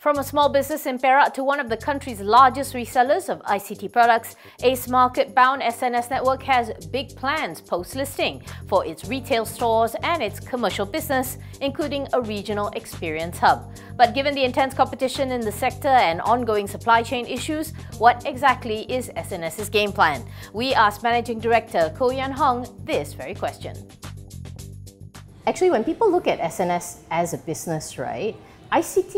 From a small business in Perak to one of the country's largest resellers of ICT products, Ace market-bound SNS Network has big plans post-listing for its retail stores and its commercial business, including a regional experience hub. But given the intense competition in the sector and ongoing supply chain issues, what exactly is SNS's game plan? We asked Managing Director Koh Yan Hong this very question. Actually, when people look at SNS as a business, right, ICT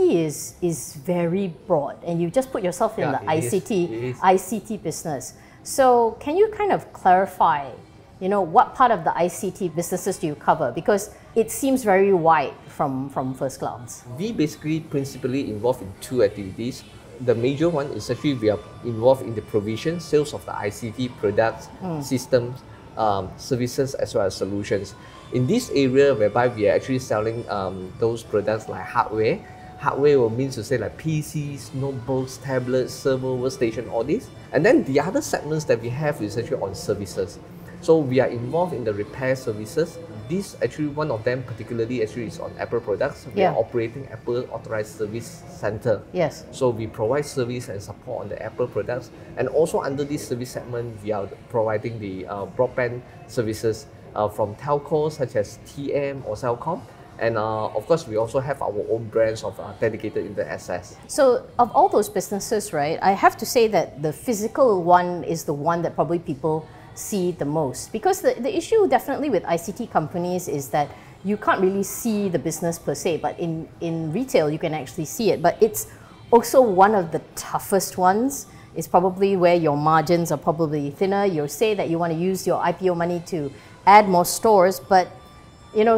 is very broad, and you just put yourself in the ICT business. So can you kind of clarify, what part of the ICT businesses do you cover? Because it seems very wide from first glance. We basically principally involved in two activities. The major one is actually we are involved in the provision, sales of the ICT products, systems, services as well as solutions. In this area whereby we are actually selling those products like hardware. Hardware will mean to say like PCs, notebooks, tablets, server, workstation, all this. And then the other segments that we have is actually on services. So we are involved in the repair services. This actually, one of them particularly actually is on Apple products. We are operating Apple Authorized Service Center. Yes. So we provide service and support on the Apple products. And also under this service segment, we are providing the broadband services from telcos such as TM or Celcom. And of course, we also have our own brands of dedicated internet access. So of all those businesses, right, I have to say that the physical one is the one that probably people see the most. Because the issue definitely with ICT companies is that you can't really see the business per se, but in retail, you can actually see it. But it's also one of the toughest ones. It's probably where your margins are probably thinner. You say that you want to use your IPO money to add more stores, but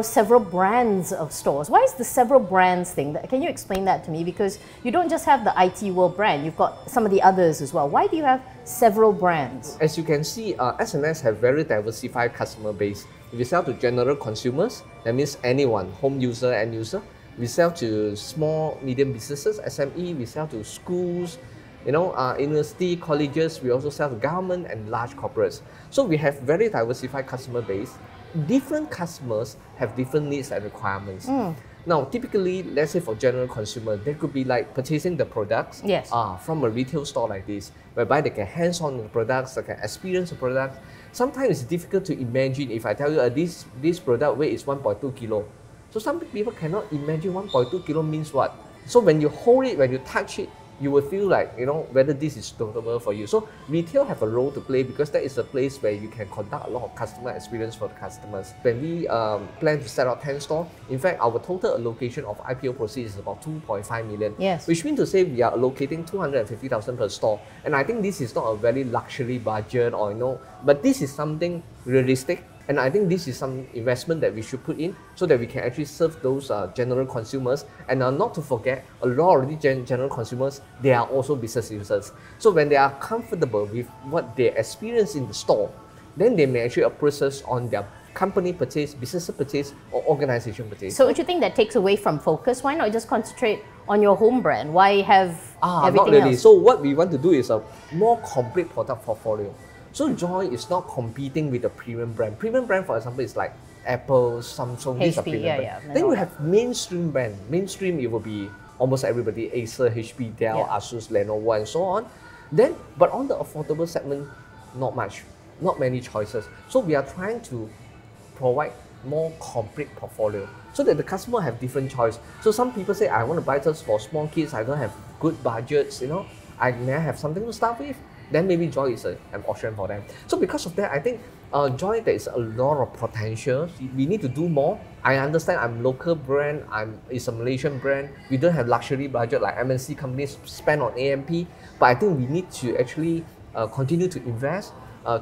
several brands of stores. Why is the several brands thing? Can you explain that to me? Because you don't just have the IT World brand, you've got some of the others as well. Why do you have several brands? As you can see, SNS have very diversified customer base. We sell to general consumers, that means anyone, home user, end user. We sell to small, medium businesses, SME. We sell to schools, university, colleges. We also sell to government and large corporates. So we have very diversified customer base. Different customers have different needs and requirements. Now, typically, let's say for general consumer, they could be like purchasing the products from a retail store like this, whereby they can hands-on the products, they can experience the products. Sometimes it's difficult to imagine if I tell you this product weight is 1.2 kilo. So some people cannot imagine 1.2 kilo means what. So when you hold it, when you touch it, you will feel like, whether this is suitable for you. So retail have a role to play because that is a place where you can conduct a lot of customer experience for the customers. When we plan to set up 10 stores, in fact, our total allocation of IPO proceeds is about 2.5 million. Yes. Which means to say we are allocating 250,000 per store. And I think this is not a very luxury budget but this is something realistic. And I think this is some investment that we should put in so that we can actually serve those general consumers. And not to forget, a lot of these general consumers, they are also business users. So when they are comfortable with what they experience in the store, then they may actually approach us on their company purchase, business purchase, or organization purchase. So would you think that takes away from focus? Why not just concentrate on your home brand? Why have everything not really. else? So what we want to do is a more complete product portfolio. So Joy is not competing with a premium brand. Premium brand, for example, is like Apple, Samsung, these are premium brands. Then you have mainstream brand. Mainstream, it will be almost everybody, Acer, HP, Dell, Asus, Lenovo, and so on. Then, but on the affordable segment, not much, not many choices. So we are trying to provide more complete portfolio so that the customer have different choice. So some people say, I want to buy this for small kids, I don't have good budgets, I may have something to start with. Then maybe Joy is an option for them. So because of that, I think Joy, there is a lot of potential. We need to do more. I understand I'm local brand, it's a Malaysian brand. We don't have luxury budget like MNC companies spend on AMP. But I think we need to actually continue to invest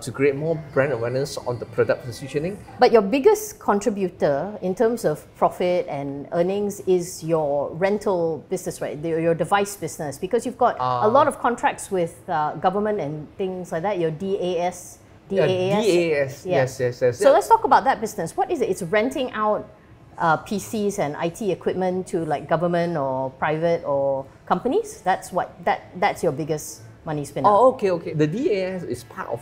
to create more brand awareness on the product positioning. But your biggest contributor in terms of profit and earnings is your rental business, right? Your device business, because you've got a lot of contracts with government and things like that. Your DAS. DAS. Yes. So let's talk about that business. What is it? It's renting out PCs and IT equipment to like government or private or companies. That's your biggest money spinner. Oh, okay. The DAS is part of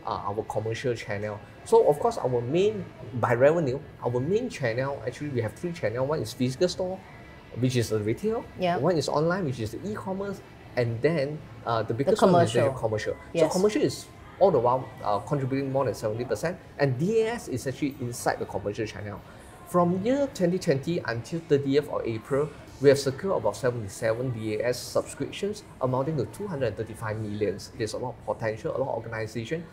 our commercial channel. So of course, our main, by revenue, our main channel, actually we have three channels. One is physical store, which is the retail. Yeah. One is online, which is the e-commerce, and then the biggest one is the commercial. Yes. So commercial is all the while contributing more than 70%, and DAS is actually inside the commercial channel. From year 2020 until 30th of April, we have secured about 77 DAS subscriptions amounting to 235 million. There's a lot of potential, a lot of organization.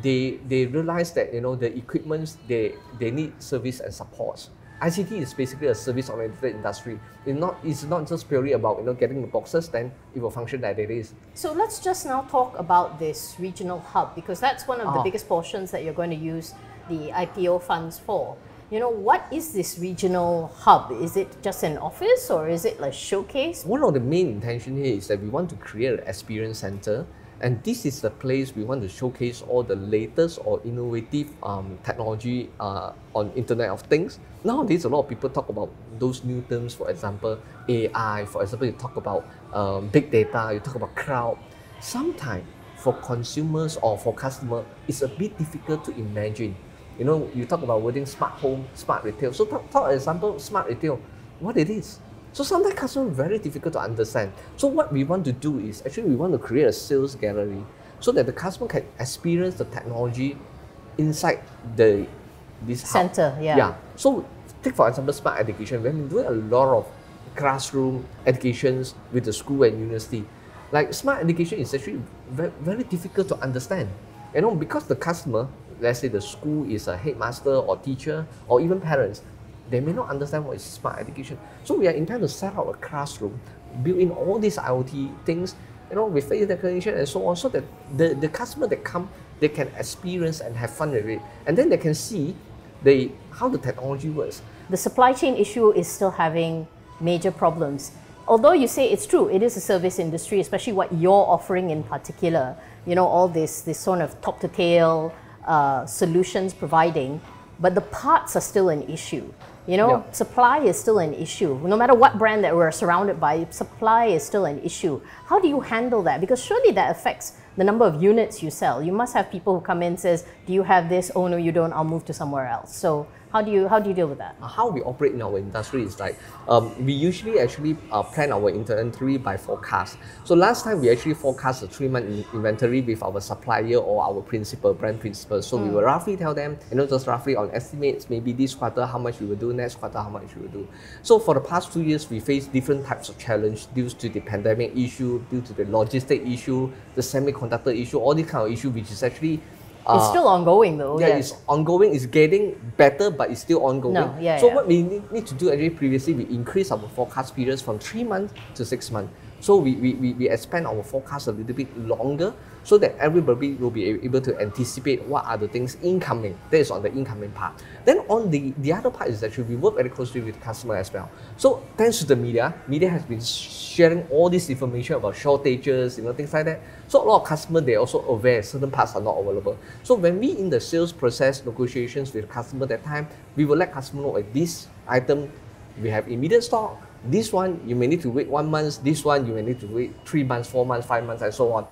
They realize that the equipments they need service and support. ICT is basically a service-oriented industry. It's not just purely about getting the boxes, then it will function that it is. So let's just now talk about this regional hub, because that's one of the biggest portions that you're going to use the IPO funds for. What is this regional hub? Is it just an office or is it a showcase? One of the main intention here is that we want to create an experience center, and this is the place we want to showcase all the latest or innovative technology on Internet of Things. Nowadays, a lot of people talk about those new terms, for example, AI, for example, you talk about big data, you talk about cloud. Sometimes for consumers or for customers, it's a bit difficult to imagine. You talk about wording smart home, smart retail. So talk example, smart retail, what it is. So sometimes customers are very difficult to understand. So what we want to do is actually we want to create a sales gallery so that the customer can experience the technology inside this center. Hub. Yeah. So take for example smart education. We've been doing a lot of classroom educations with the school and university. Like smart education is actually very, very difficult to understand. Because the customer, let's say the school is a headmaster or teacher or even parents, they may not understand what is smart education. So we are intending to set up a classroom, build in all these IoT things, with face recognition and so on, so that the customer that come, they can experience and have fun with it. And then they can see how the technology works. The supply chain issue is still having major problems. Although you say it's true, it is a service industry, especially what you're offering in particular, all this sort of top to tail solutions providing, but the parts are still an issue. Supply is still an issue. No matter what brand that we're surrounded by, supply is still an issue. How do you handle that? Because surely that affects the number of units you sell. You must have people who come in and says, do you have this? Oh no, you don't, I'll move to somewhere else. So how do you deal with that? How we operate in our industry is like, we usually actually plan our inventory by forecast. So last time we actually forecast a 3-month inventory with our supplier or our brand principal. So we will roughly tell them, just roughly on estimates, maybe this quarter how much we will do, next quarter how much we will do. So for the past 2 years, we faced different types of challenge due to the pandemic issue, due to the logistic issue, the semiconductor issue, all these kind of issue, which is actually it's still ongoing though. Yeah, yes. It's ongoing. It's getting better, but it's still ongoing. What we need to do actually previously, we increase our forecast periods from 3 months to 6 months. So we expand our forecast a little bit longer so that everybody will be able to anticipate what are the things incoming. That is on the incoming part. Then on the other part is actually we work very closely with the customer as well. So thanks to the media has been sharing all this information about shortages, things like that. So a lot of customers, they're also aware certain parts are not available. So when we in the sales process negotiations with customer that time, we will let customer know that this item we have immediate stock. This one you may need to wait 1 month. This one you may need to wait 3 months, 4 months, 5 months, and so on.